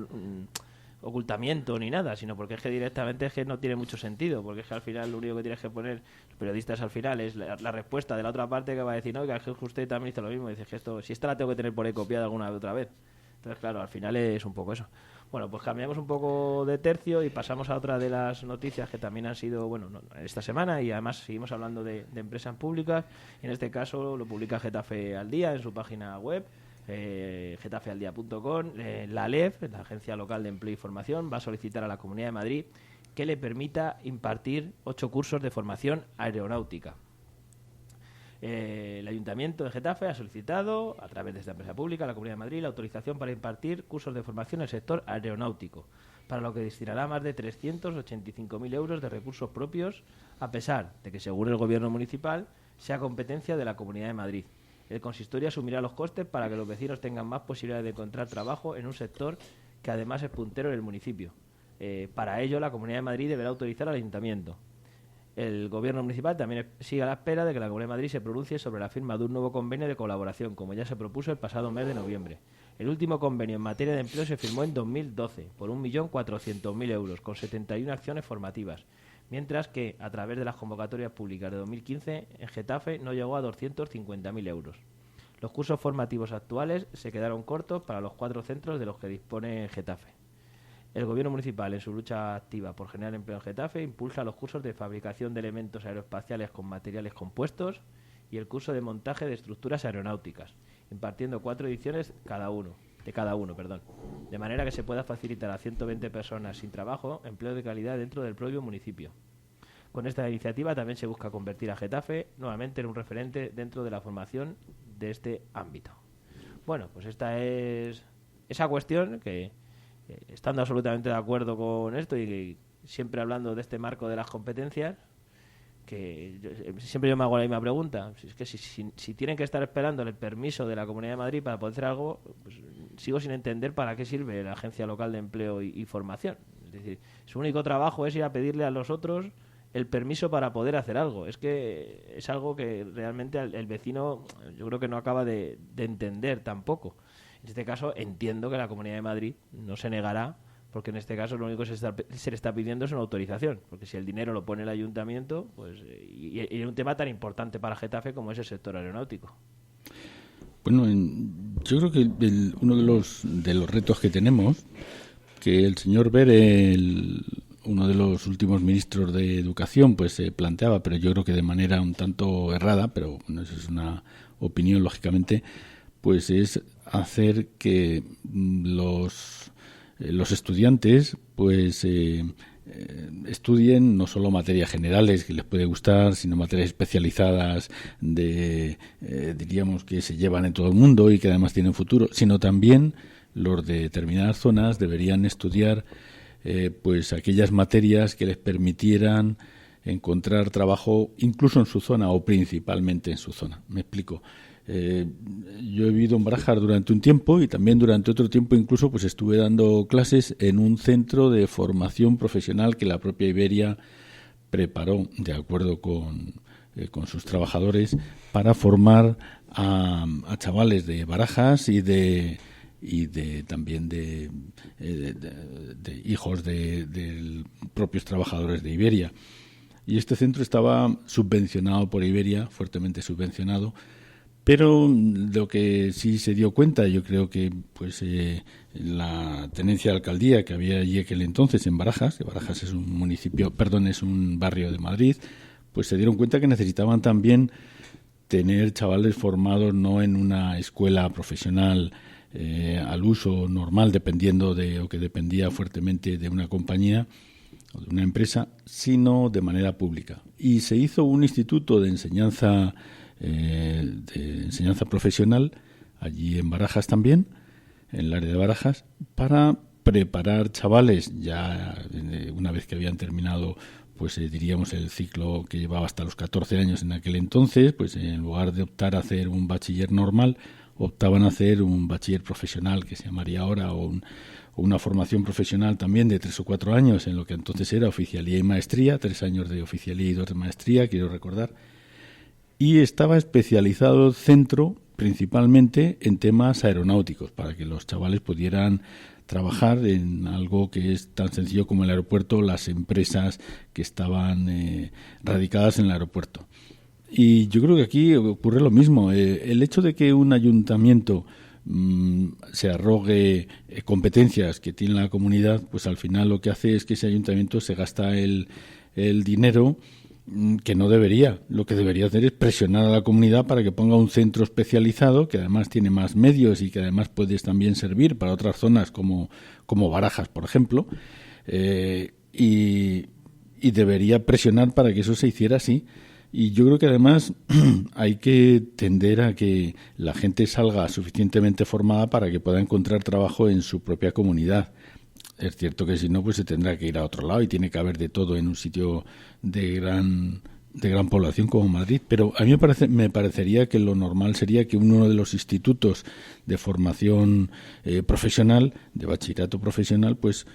ocultamiento ni nada, sino porque es que directamente es que no tiene mucho sentido, porque es que al final lo único que tienes que poner los periodistas al final es la respuesta de la otra parte que va a decir, no, que usted también hizo lo mismo, y dices que si esta la tengo que tener por ahí copiada alguna otra vez. Entonces, claro, al final es un poco eso. Bueno, pues cambiamos un poco de tercio y pasamos a otra de las noticias que también han sido, bueno, esta semana, y además seguimos hablando de empresas públicas, y en este caso lo publica Getafe al Día en su página web, getafealdia.com. La ALEF, la Agencia Local de Empleo y Formación, va a solicitar a la Comunidad de Madrid que le permita impartir 8 cursos de formación aeronáutica. El Ayuntamiento de Getafe ha solicitado, a través de esta empresa pública, a la Comunidad de Madrid, la autorización para impartir cursos de formación en el sector aeronáutico, para lo que destinará más de 385.000 euros de recursos propios, a pesar de que, según el Gobierno municipal, sea competencia de la Comunidad de Madrid. El consistorio asumirá los costes para que los vecinos tengan más posibilidades de encontrar trabajo en un sector que además es puntero en el municipio. Para ello, la Comunidad de Madrid deberá autorizar al Ayuntamiento. El Gobierno municipal también sigue a la espera de que la Comunidad de Madrid se pronuncie sobre la firma de un nuevo convenio de colaboración, como ya se propuso el pasado mes de noviembre. El último convenio en materia de empleo se firmó en 2012 por 1.400.000 euros, con 71 acciones formativas, mientras que, a través de las convocatorias públicas de 2015, en Getafe no llegó a 250.000 euros. Los cursos formativos actuales se quedaron cortos para los 4 centros de los que dispone Getafe. El Gobierno municipal, en su lucha activa por generar empleo en Getafe, impulsa los cursos de fabricación de elementos aeroespaciales con materiales compuestos y el curso de montaje de estructuras aeronáuticas, impartiendo 4 ediciones de cada uno, de manera que se pueda facilitar a 120 personas sin trabajo empleo de calidad dentro del propio municipio. Con esta iniciativa también se busca convertir a Getafe nuevamente en un referente dentro de la formación de este ámbito. Bueno, pues esta es esa cuestión que, estando absolutamente de acuerdo con esto y siempre hablando de este marco de las competencias, siempre yo me hago la misma pregunta. Es que si tienen que estar esperando el permiso de la Comunidad de Madrid para poder hacer algo, pues sigo sin entender para qué sirve la Agencia Local de Empleo y Formación. Es decir, su único trabajo es ir a pedirle a los otros el permiso para poder hacer algo. Es que es algo que realmente el vecino yo creo que no acaba de entender tampoco. En este caso entiendo que la Comunidad de Madrid no se negará, porque en este caso lo único que se le está pidiendo es una autorización, porque si el dinero lo pone el ayuntamiento, pues y es un tema tan importante para Getafe como es el sector aeronáutico.
Bueno, yo creo que uno de los retos que tenemos, que el señor Bere, uno de los últimos ministros de Educación, pues se planteaba, pero yo creo que de manera un tanto errada, pero bueno, eso es una opinión, lógicamente, pues es hacer que los estudiantes pues estudien no solo materias generales que les puede gustar, sino materias especializadas diríamos que se llevan en todo el mundo y que además tienen futuro, sino también los de determinadas zonas deberían estudiar pues aquellas materias que les permitieran encontrar trabajo incluso en su zona o principalmente en su zona. Me explico. Yo he vivido en Barajas durante un tiempo y también durante otro tiempo incluso pues estuve dando clases en un centro de formación profesional que la propia Iberia preparó de acuerdo con sus trabajadores para formar a chavales de Barajas y también de hijos de propios trabajadores de Iberia. Y este centro estaba subvencionado por Iberia, fuertemente subvencionado. Pero lo que sí se dio cuenta, yo creo que pues la tenencia de alcaldía que había allí aquel entonces en Barajas, que Barajas es es un barrio de Madrid, pues se dieron cuenta que necesitaban también tener chavales formados no en una escuela profesional al uso normal, o que dependía fuertemente de una compañía o de una empresa, sino de manera pública. Y se hizo un instituto de enseñanza profesional allí en Barajas también, en el área de Barajas, para preparar chavales ya una vez que habían terminado pues diríamos el ciclo que llevaba hasta los 14 años en aquel entonces, pues en lugar de optar a hacer un bachiller normal, optaban a hacer un bachiller profesional que se llamaría ahora o una formación profesional también de 3 o 4 años en lo que entonces era oficialía y maestría, 3 años de oficialía y 2 de maestría, quiero recordar. Y estaba especializado el centro principalmente en temas aeronáuticos, para que los chavales pudieran trabajar en algo que es tan sencillo como el aeropuerto, las empresas que estaban radicadas en el aeropuerto. Y yo creo que aquí ocurre lo mismo. El hecho de que un ayuntamiento se arrogue competencias que tiene la comunidad, pues al final lo que hace es que ese ayuntamiento se gasta el dinero que no debería. Lo que debería hacer es presionar a la comunidad para que ponga un centro especializado que además tiene más medios y que además puede también servir para otras zonas como Barajas, por ejemplo, y debería presionar para que eso se hiciera así. Y yo creo que además hay que tender a que la gente salga suficientemente formada para que pueda encontrar trabajo en su propia comunidad. Es cierto que si no, pues se tendrá que ir a otro lado y tiene que haber de todo en un sitio de gran población como Madrid. Pero a mí me parecería que lo normal sería que uno de los institutos de formación profesional, de bachillerato profesional, pues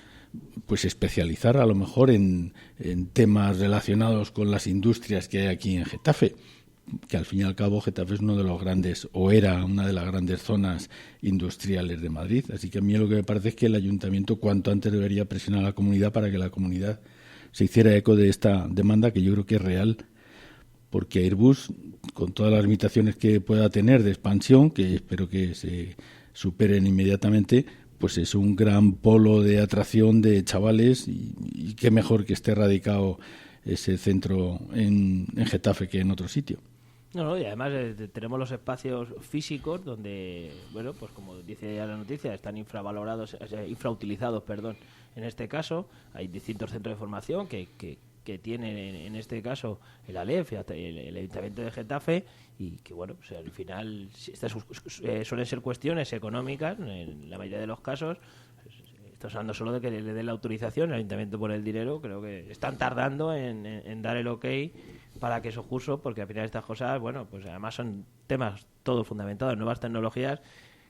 especializar a lo mejor en temas relacionados con las industrias que hay aquí en Getafe, que al fin y al cabo Getafe es uno de los grandes, o era una de las grandes zonas industriales de Madrid. Así que a mí lo que me parece es que el ayuntamiento cuanto antes debería presionar a la comunidad para que la comunidad se hiciera eco de esta demanda, que yo creo que es real, porque Airbus, con todas las limitaciones que pueda tener de expansión, que espero que se superen inmediatamente, pues es un gran polo de atracción de chavales y qué mejor que esté radicado ese centro en Getafe que en otro sitio.
No, y además tenemos los espacios físicos donde, bueno, pues como dice ya la noticia, están infrautilizados, en este caso. Hay distintos centros de formación que tienen en este caso el ALEF y el Ayuntamiento de Getafe, y que bueno, pues al final estas suelen ser cuestiones económicas en la mayoría de los casos. Estamos hablando solo de que le den la autorización, el Ayuntamiento pone el dinero. Creo que están tardando en dar el ok para que esos cursos, porque al final estas cosas, bueno, pues además son temas todos fundamentados en nuevas tecnologías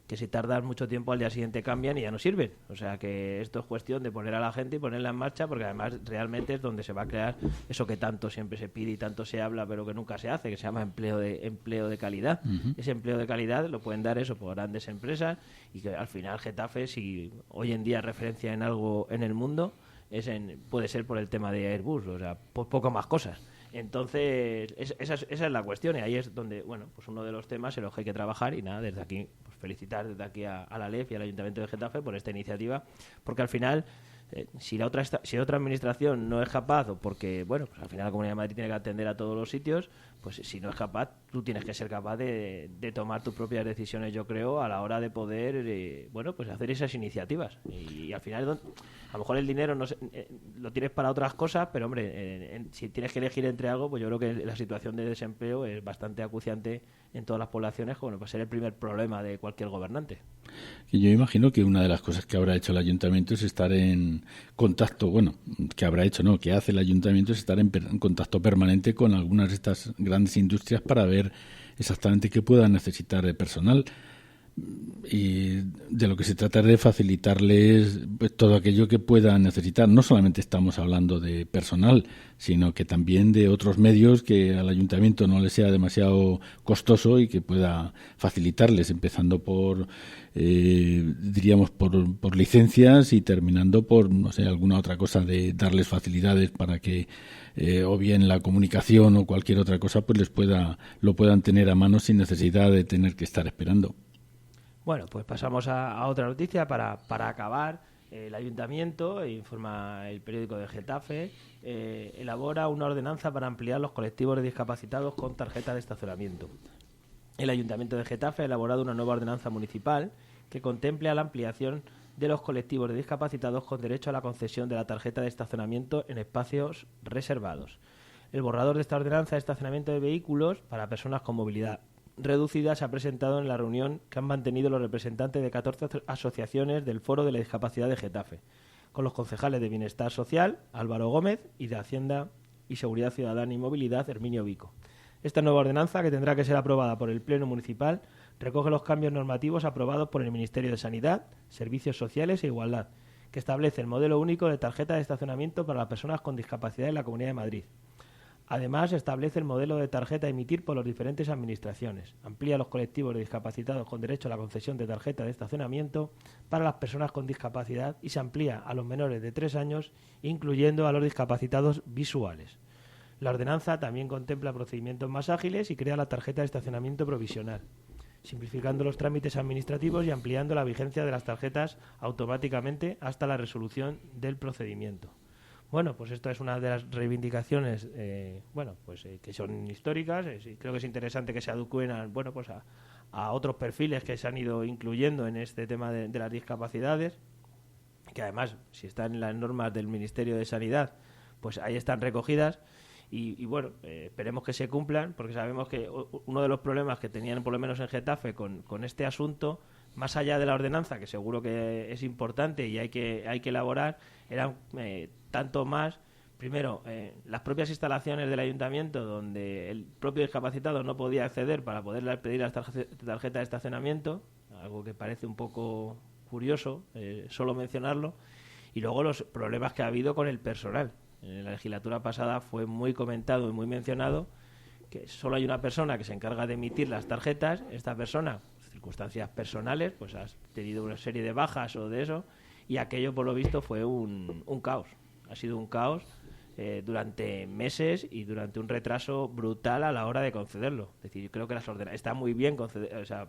que si tardas mucho tiempo al día siguiente cambian y ya no sirven. O sea que esto es cuestión de poner a la gente y ponerla en marcha, porque además realmente es donde se va a crear eso que tanto siempre se pide y tanto se habla pero que nunca se hace, que se llama empleo de calidad. Ese empleo de calidad lo pueden dar eso por grandes empresas, y que al final Getafe, si hoy en día es referencia en algo en el mundo, puede ser por el tema de Airbus, o sea, por poco más cosas. Entonces, esa es la cuestión, y ahí es donde, bueno, pues uno de los temas en los que hay que trabajar. Y nada, desde aquí, pues felicitar desde aquí a la LEF y al Ayuntamiento de Getafe por esta iniciativa, porque al final, si la otra administración no es capaz, o porque, bueno, pues al final la Comunidad de Madrid tiene que atender a todos los sitios, pues si no es capaz, tú tienes que ser capaz de tomar tus propias decisiones, yo creo, a la hora de poder, bueno, pues hacer esas iniciativas. Y al final, a lo mejor el dinero no lo tienes para otras cosas, pero hombre, si tienes que elegir entre algo, pues yo creo que la situación de desempleo es bastante acuciante en todas las poblaciones, como va a ser el primer problema de cualquier gobernante.
Y yo imagino que una de las cosas que habrá hecho el Ayuntamiento es estar en contacto, que hace el Ayuntamiento es estar en contacto permanente con algunas de estas grandes industrias para ver exactamente qué puedan necesitar de personal. Y de lo que se trata es de facilitarles pues, todo aquello que puedan necesitar. No solamente estamos hablando de personal, sino que también de otros medios que al ayuntamiento no le sea demasiado costoso y que pueda facilitarles, empezando por por licencias y terminando por, no sé, alguna otra cosa de darles facilidades para que o bien la comunicación o cualquier otra cosa pues lo puedan tener a mano sin necesidad de tener que estar esperando.
Bueno, pues pasamos a otra noticia para acabar. El Ayuntamiento, informa el periódico de Getafe, elabora una ordenanza para ampliar los colectivos de discapacitados con tarjeta de estacionamiento. El Ayuntamiento de Getafe ha elaborado una nueva ordenanza municipal que contempla la ampliación de los colectivos de discapacitados con derecho a la concesión de la tarjeta de estacionamiento en espacios reservados. El borrador de esta ordenanza de estacionamiento de vehículos para personas con movilidad reducida se ha presentado en la reunión que han mantenido los representantes de 14 asociaciones del Foro de la Discapacidad de Getafe, con los concejales de Bienestar Social, Álvaro Gómez, y de Hacienda y Seguridad Ciudadana y Movilidad, Herminio Vico. Esta nueva ordenanza, que tendrá que ser aprobada por el Pleno Municipal, recoge los cambios normativos aprobados por el Ministerio de Sanidad, Servicios Sociales e Igualdad, que establece el modelo único de tarjeta de estacionamiento para las personas con discapacidad en la Comunidad de Madrid. Además, establece el modelo de tarjeta a emitir por las diferentes administraciones. Amplía los colectivos de discapacitados con derecho a la concesión de tarjeta de estacionamiento para las personas con discapacidad y se amplía a los menores de 3 años, incluyendo a los discapacitados visuales. La ordenanza también contempla procedimientos más ágiles y crea la tarjeta de estacionamiento provisional, simplificando los trámites administrativos y ampliando la vigencia de las tarjetas automáticamente hasta la resolución del procedimiento. Bueno, pues esto es una de las reivindicaciones, que son históricas. Creo que es interesante que se adecúen a otros perfiles que se han ido incluyendo en este tema de las discapacidades, que además, si están en las normas del Ministerio de Sanidad, pues ahí están recogidas. Y esperemos que se cumplan, porque sabemos que uno de los problemas que tenían, por lo menos en Getafe, con este asunto, más allá de la ordenanza, que seguro que es importante y hay que elaborar, eran tanto más, primero, las propias instalaciones del ayuntamiento, donde el propio discapacitado no podía acceder para poder pedir la tarjeta de estacionamiento, algo que parece un poco curioso, solo mencionarlo, y luego los problemas que ha habido con el personal. En la legislatura pasada fue muy comentado y muy mencionado que solo hay una persona que se encarga de emitir las tarjetas. Esta persona, circunstancias personales, pues ha tenido una serie de bajas o de eso, y aquello por lo visto fue un caos. Ha sido un caos durante meses y durante un retraso brutal a la hora de concederlo. Es decir, yo creo que está muy bien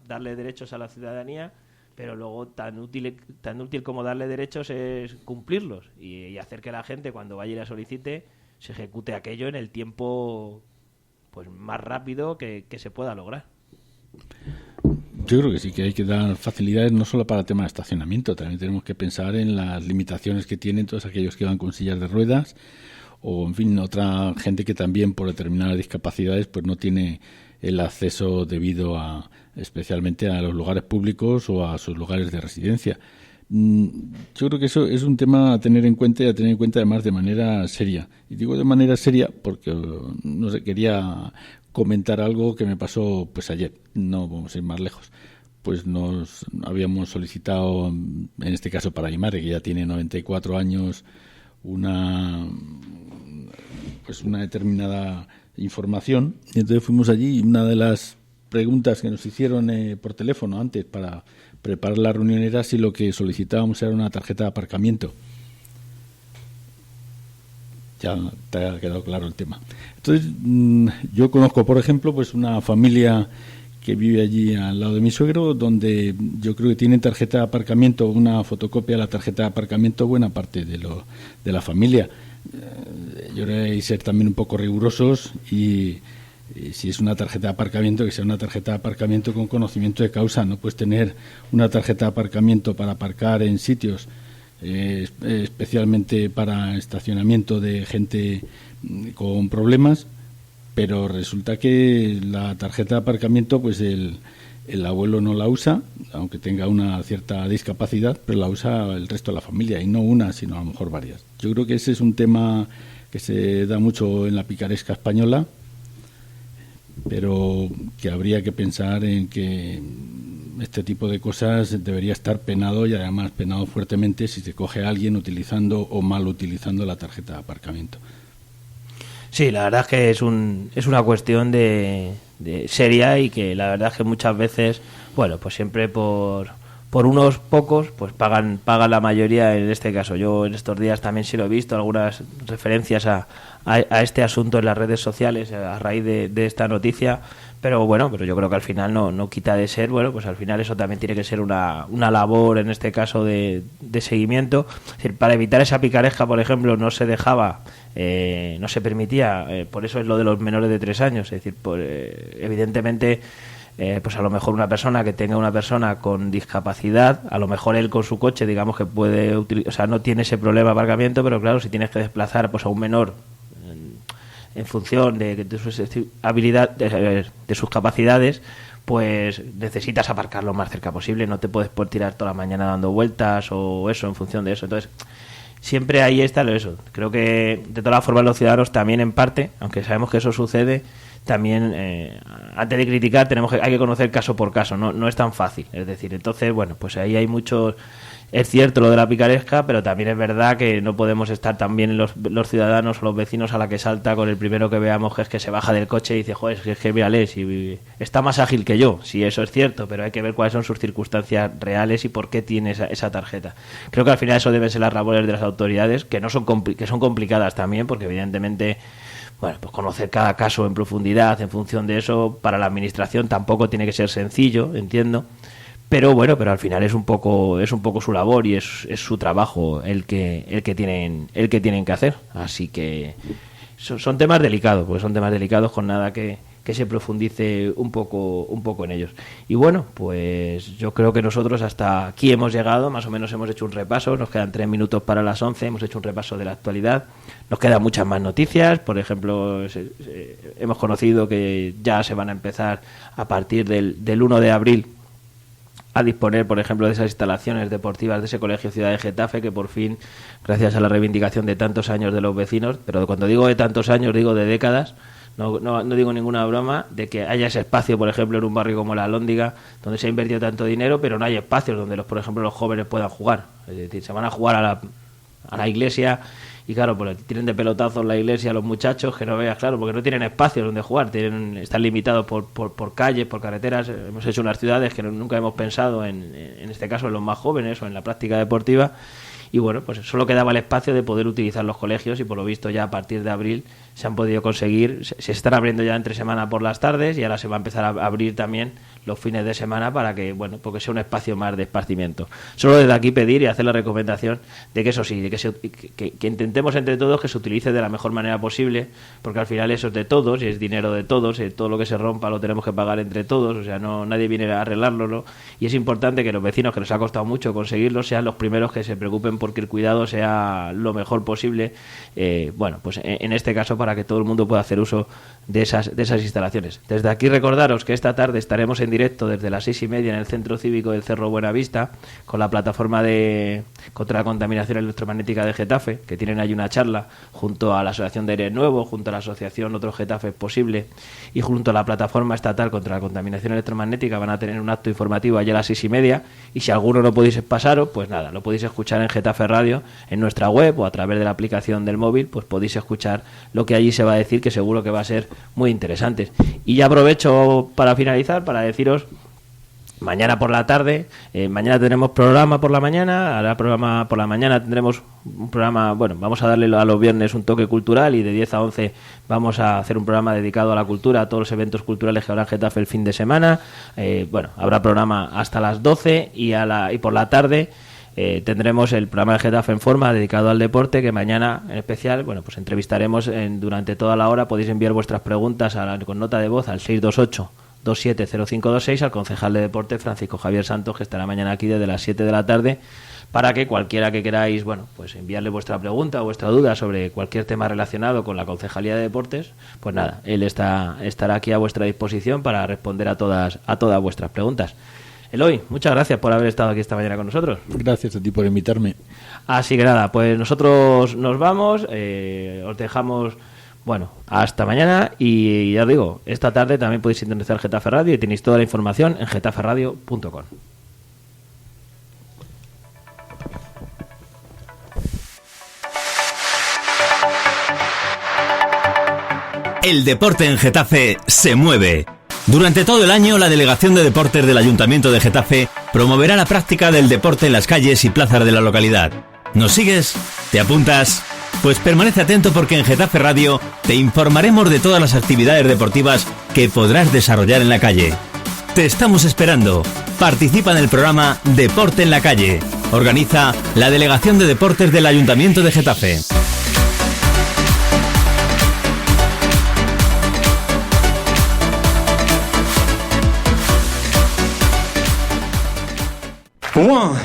darle derechos a la ciudadanía, pero luego tan útil como darle derechos es cumplirlos y hacer que la gente, cuando vaya y la solicite, se ejecute aquello en el tiempo pues más rápido que se pueda lograr.
Yo creo que sí, que hay que dar facilidades no solo para el tema de estacionamiento, también tenemos que pensar en las limitaciones que tienen todos aquellos que van con sillas de ruedas o, en fin, otra gente que también por determinadas discapacidades pues no tiene el acceso debido especialmente a los lugares públicos o a sus lugares de residencia. Yo creo que eso es un tema a tener en cuenta y a tener en cuenta además de manera seria. Y digo de manera seria porque, no sé, quería comentar algo que me pasó pues ayer, no vamos a ir más lejos. Pues nos habíamos solicitado, en este caso para mi madre, que ya tiene 94 años, una determinada información, y entonces fuimos allí y una de las preguntas que nos hicieron por teléfono antes para preparar la reunión era si lo que solicitábamos era una tarjeta de aparcamiento. Ya te ha quedado claro el tema. Entonces, yo conozco, por ejemplo, pues una familia que vive allí al lado de mi suegro, donde yo creo que tienen tarjeta de aparcamiento, una fotocopia de la tarjeta de aparcamiento buena parte de la familia. Yo creo que hay que ser también un poco rigurosos y si es una tarjeta de aparcamiento, que sea una tarjeta de aparcamiento con conocimiento de causa. No puedes tener una tarjeta de aparcamiento para aparcar en sitios especialmente para estacionamiento de gente con problemas, pero resulta que la tarjeta de aparcamiento pues el abuelo no la usa, aunque tenga una cierta discapacidad, pero la usa el resto de la familia, y no una, sino a lo mejor varias. Yo creo que ese es un tema que se da mucho en la picaresca española, pero que habría que pensar en que este tipo de cosas debería estar penado, y además penado fuertemente, si se coge a alguien utilizando o mal utilizando la tarjeta de aparcamiento.
Sí, la verdad es que es una cuestión de seria, y que la verdad es que muchas veces, bueno, pues siempre por unos pocos pues pagan la mayoría. En este caso, yo en estos días también sí lo he visto, algunas referencias a este asunto en las redes sociales a raíz de esta noticia, pero yo creo que al final no quita de ser, bueno, pues al final eso también tiene que ser una labor, en este caso de seguimiento. Es decir, para evitar esa picaresca, por ejemplo, no se dejaba, no se permitía, por eso es lo de los menores de 3 años, es decir, evidentemente, pues a lo mejor una persona que tenga una persona con discapacidad, a lo mejor él con su coche, digamos que puede utilizar, o sea, no tiene ese problema de aparcamiento, pero claro, si tienes que desplazar pues a un menor en función de sus habilidades, de sus capacidades, pues necesitas aparcarlo lo más cerca posible, no te puedes tirar toda la mañana dando vueltas o eso, en función de eso. Entonces, siempre ahí está eso. Creo que de todas las formas los ciudadanos también, en parte, aunque sabemos que eso sucede, también antes de criticar hay que conocer caso por caso, no es tan fácil. Es decir, entonces, bueno, pues ahí hay muchos. Es cierto lo de la picaresca, pero también es verdad que no podemos estar también los ciudadanos o los vecinos a la que salta con el primero que veamos, que es que se baja del coche y dice, joder, es que mírale, si está más ágil que yo. Sí, eso es cierto, pero hay que ver cuáles son sus circunstancias reales y por qué tiene esa tarjeta. Creo que al final eso deben ser las labores de las autoridades, que son complicadas también, porque evidentemente, bueno, pues conocer cada caso en profundidad, en función de eso, para la administración tampoco tiene que ser sencillo, entiendo. Pero bueno, pero al final es un poco su labor y es su trabajo el que tienen que hacer. Así que son temas delicados, porque son temas delicados con nada que se profundice un poco en ellos. Y bueno, pues yo creo que nosotros hasta aquí hemos llegado, más o menos hemos hecho un repaso, nos quedan 3 minutos para las 11, hemos hecho un repaso de la actualidad, nos quedan muchas más noticias. Por ejemplo, hemos conocido que ya se van a empezar a partir del 1 de abril a disponer, por ejemplo, de esas instalaciones deportivas de ese colegio Ciudad de Getafe, que por fin, gracias a la reivindicación de tantos años de los vecinos, pero cuando digo de tantos años digo de décadas, no digo ninguna broma, de que haya ese espacio, por ejemplo, en un barrio como la Alhóndiga, donde se ha invertido tanto dinero, pero no hay espacios donde por ejemplo los jóvenes puedan jugar. Es decir, se van a jugar a la iglesia. Y claro, pues tienen de pelotazos la iglesia los muchachos, que no veas, claro, porque no tienen espacios donde jugar, están limitados por calles, por carreteras. Hemos hecho unas ciudades que nunca hemos pensado en este caso en los más jóvenes o en la práctica deportiva. Y bueno, pues solo quedaba el espacio de poder utilizar los colegios, y por lo visto ya a partir de abril se han podido conseguir, se están abriendo ya entre semana por las tardes, y ahora se va a empezar a abrir también los fines de semana para que, bueno, porque sea un espacio más de esparcimiento. Solo desde aquí pedir y hacer la recomendación de que eso sí, de que intentemos entre todos que se utilice de la mejor manera posible, porque al final eso es de todos y es dinero de todos, y todo lo que se rompa lo tenemos que pagar entre todos, o sea, nadie viene a arreglarlo, ¿no? Y es importante que los vecinos, que nos ha costado mucho conseguirlo, sean los primeros que se preocupen porque el cuidado sea lo mejor posible. Bueno, pues en este caso para que todo el mundo pueda hacer uso de esas instalaciones. Desde aquí recordaros que esta tarde estaremos en directo desde las 6:30 en el Centro Cívico del Cerro Buenavista con la plataforma contra la contaminación electromagnética de Getafe, que tienen ahí una charla junto a la Asociación de Aire Nuevo, junto a la Asociación Otro Getafe Posible y junto a la plataforma estatal contra la contaminación electromagnética. Van a tener un acto informativo allá a las 6:30 y si alguno no podéis pasaros, pues nada, lo podéis escuchar en Getafe Radio, en nuestra web o a través de la aplicación del móvil, pues podéis escuchar lo que allí se va a decir, que seguro que va a ser muy interesante. Y ya aprovecho para finalizar para deciros, mañana por la tarde, mañana tenemos programa por la mañana, ahora programa por la mañana tendremos un programa, bueno, vamos a darle a los viernes un toque cultural y de 10 a 11 vamos a hacer un programa dedicado a la cultura, a todos los eventos culturales que habrá en Getafe el fin de semana. Bueno, habrá programa hasta las 12 y por la tarde tendremos el programa de Getafe en Forma dedicado al deporte, que mañana en especial, bueno, pues entrevistaremos durante toda la hora. Podéis enviar vuestras preguntas con nota de voz al 628-270526 al concejal de deporte Francisco Javier Santos, que estará mañana aquí desde las 7 de la tarde, para que cualquiera que queráis, bueno, pues enviarle vuestra pregunta o vuestra duda sobre cualquier tema relacionado con la Concejalía de Deportes, pues nada, él estará aquí a vuestra disposición para responder a todas vuestras preguntas. Eloy, muchas gracias por haber estado aquí esta mañana con nosotros.
Gracias a ti por invitarme.
Así que nada, pues nosotros nos vamos, os dejamos, bueno, hasta mañana y ya os digo, esta tarde también podéis sintonizar Getafe Radio y tenéis toda la información en getaferadio.com.
El deporte en Getafe se mueve. Durante todo el año, la Delegación de Deportes del Ayuntamiento de Getafe promoverá la práctica del deporte en las calles y plazas de la localidad. ¿Nos sigues? ¿Te apuntas? Pues permanece atento porque en Getafe Radio te informaremos de todas las actividades deportivas que podrás desarrollar en la calle. Te estamos esperando. Participa en el programa Deporte en la Calle. Organiza la Delegación de Deportes del Ayuntamiento de Getafe.
One,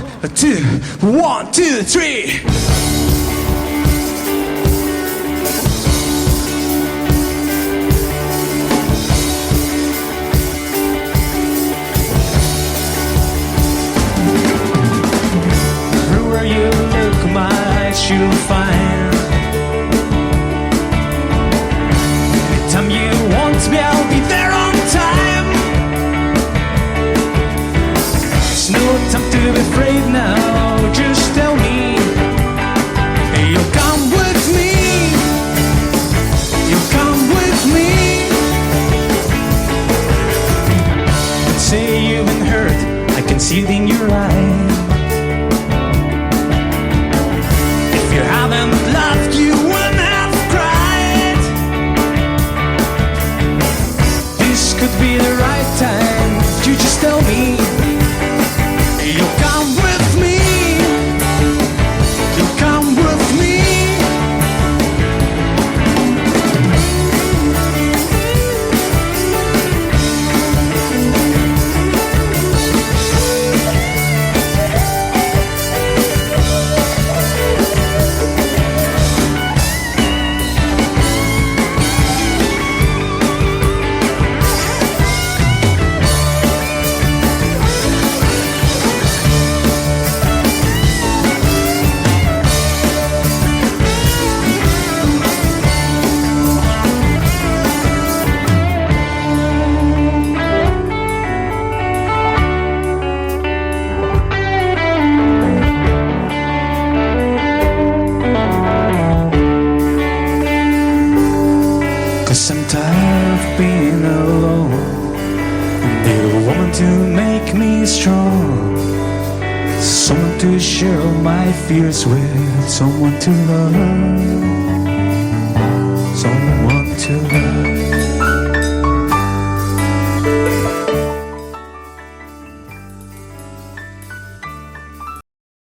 two, three. Everywhere you look, my eyes you'll find. Anytime you want me, I'll be there on time. There's no time to be afraid now, just tell me you'll come with me, you'll come with me. Let's say you've been hurt, I can see it in your eye. If you haven't laughed, you wouldn't have cried. This could be the right time, you just tell me. You'll come with me, you'll come with me. I'm tired of being alone. I need a woman to make me strong. Someone to share all my fears with. Someone to love. Someone to love.